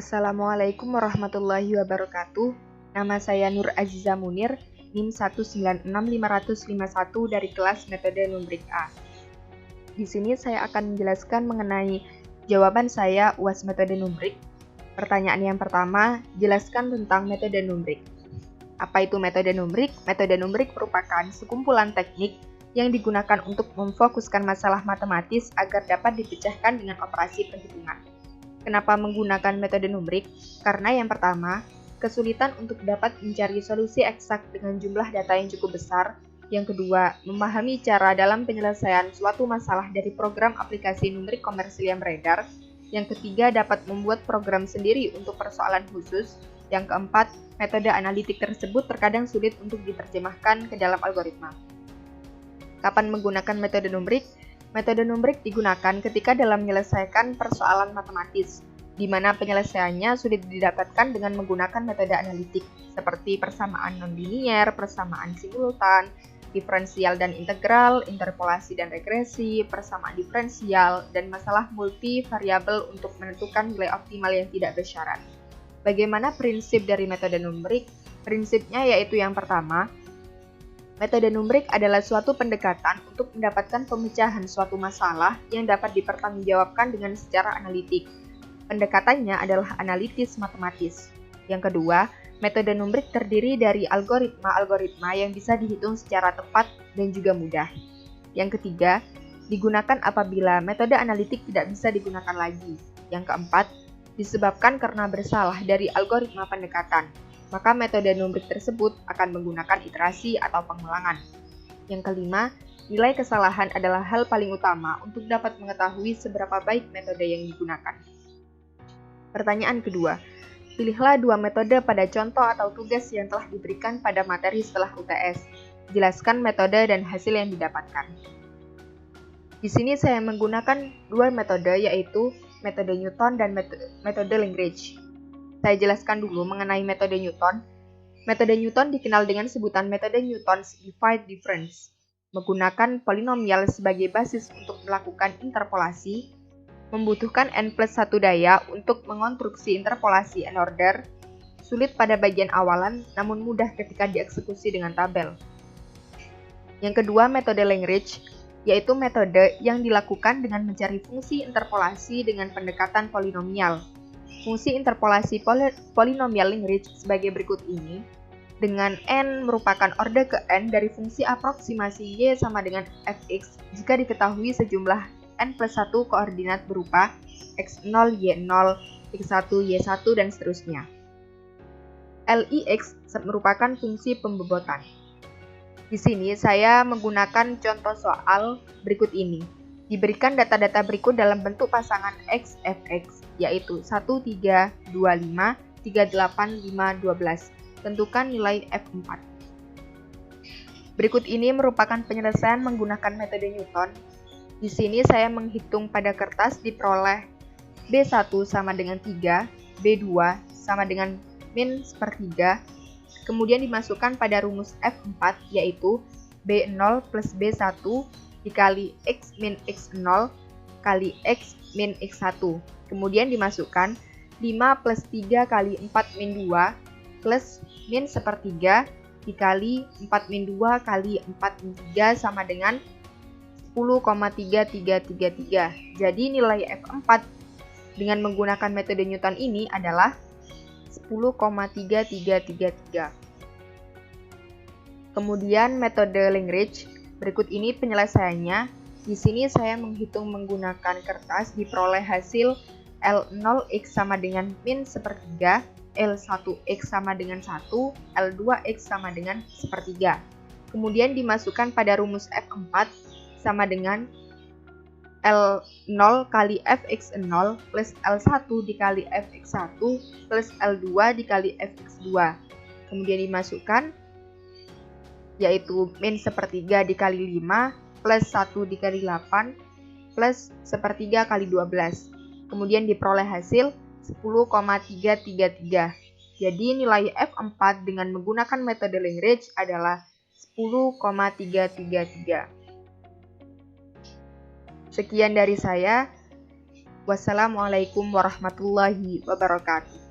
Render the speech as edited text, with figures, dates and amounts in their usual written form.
Assalamualaikum warahmatullahi wabarakatuh. Nama saya Nur Aziza Munir, NIM 1965551 dari kelas metode numerik A. Di sini saya akan menjelaskan mengenai jawaban saya UAS metode numerik. Pertanyaan yang pertama, jelaskan tentang metode numerik. Apa itu metode numerik? Metode numerik merupakan sekumpulan teknik yang digunakan untuk memfokuskan masalah matematis agar dapat dipecahkan dengan operasi perhitungan. Kenapa menggunakan metode numerik? Karena yang pertama, kesulitan untuk dapat mencari solusi eksak dengan jumlah data yang cukup besar. Yang kedua, memahami cara dalam penyelesaian suatu masalah dari program aplikasi numerik komersil yang beredar. Yang ketiga, dapat membuat program sendiri untuk persoalan khusus. Yang keempat, metode analitik tersebut terkadang sulit untuk diterjemahkan ke dalam algoritma. Kapan menggunakan metode numerik? Metode numerik digunakan ketika dalam menyelesaikan persoalan matematis, di mana penyelesaiannya sulit didapatkan dengan menggunakan metode analitik, seperti persamaan nonlinier, persamaan simultan, diferensial dan integral, interpolasi dan regresi, persamaan diferensial, dan masalah multivariabel untuk menentukan nilai optimal yang tidak bersyarat. Bagaimana prinsip dari metode numerik? Prinsipnya yaitu yang pertama, metode numerik adalah suatu pendekatan untuk mendapatkan pemecahan suatu masalah yang dapat dipertanggungjawabkan dengan secara analitik. Pendekatannya adalah analitis matematis. Yang kedua, metode numerik terdiri dari algoritma-algoritma yang bisa dihitung secara tepat dan juga mudah. Yang ketiga, digunakan apabila metode analitik tidak bisa digunakan lagi. Yang keempat, disebabkan karena bersalah dari algoritma pendekatan, maka metode numerik tersebut akan menggunakan iterasi atau pengulangan. Yang kelima, nilai kesalahan adalah hal paling utama untuk dapat mengetahui seberapa baik metode yang digunakan. Pertanyaan kedua, pilihlah dua metode pada contoh atau tugas yang telah diberikan pada materi setelah UTS. Jelaskan metode dan hasil yang didapatkan. Di sini saya menggunakan dua metode, yaitu metode Newton dan metode Lagrange. Saya jelaskan dulu mengenai metode Newton. Metode Newton dikenal dengan sebutan metode Newton's Divide Difference. Menggunakan polinomial sebagai basis untuk melakukan interpolasi, membutuhkan n plus 1 daya untuk mengonstruksi interpolasi n-order, sulit pada bagian awalan namun mudah ketika dieksekusi dengan tabel. Yang kedua, metode Lagrange, yaitu metode yang dilakukan dengan mencari fungsi interpolasi dengan pendekatan polinomial. Fungsi interpolasi polinomial Lagrange sebagai berikut ini, dengan n merupakan orde ke n dari fungsi aproksimasi y sama dengan fx jika diketahui sejumlah n plus 1 koordinat berupa x0, y0, x1, y1, dan seterusnya. Lix merupakan fungsi pembebotan. Di sini saya menggunakan contoh soal berikut ini. Diberikan data-data berikut dalam bentuk pasangan x, fx, yaitu 1, 3, 2, 5, 3, 8, 5, 12. Tentukan nilai f4. Berikut ini merupakan penyelesaian menggunakan metode Newton. Di sini saya menghitung pada kertas diperoleh B1 sama dengan 3, B2 sama dengan min sepertiga, kemudian dimasukkan pada rumus f4, yaitu B0 plus B1 dikali x min x0 kali x min x1. Kemudian dimasukkan 5 plus 3 kali 4 min 2 plus min sepertiga dikali 4 min 2 kali 4 min 3 sama dengan 10,3333. Jadi nilai F4 dengan menggunakan metode Newton ini adalah 10,3333. Kemudian metode Lagrange. Berikut ini penyelesaiannya. Di sini saya menghitung menggunakan kertas, diperoleh hasil L0x sama dengan min sepertiga, L1x sama dengan 1, L2x sama dengan sepertiga. Kemudian dimasukkan pada rumus F4 sama dengan L0 kali fx0 plus L1 dikali fx1 plus L2 dikali fx2. Kemudian dimasukkan yaitu min sepertiga dikali 5 plus 1 dikali 8 plus sepertiga kali 12. Kemudian diperoleh hasil 10,333. Jadi nilai F4 dengan menggunakan metode Lagrange adalah 10,333. Sekian dari saya. Wassalamualaikum warahmatullahi wabarakatuh.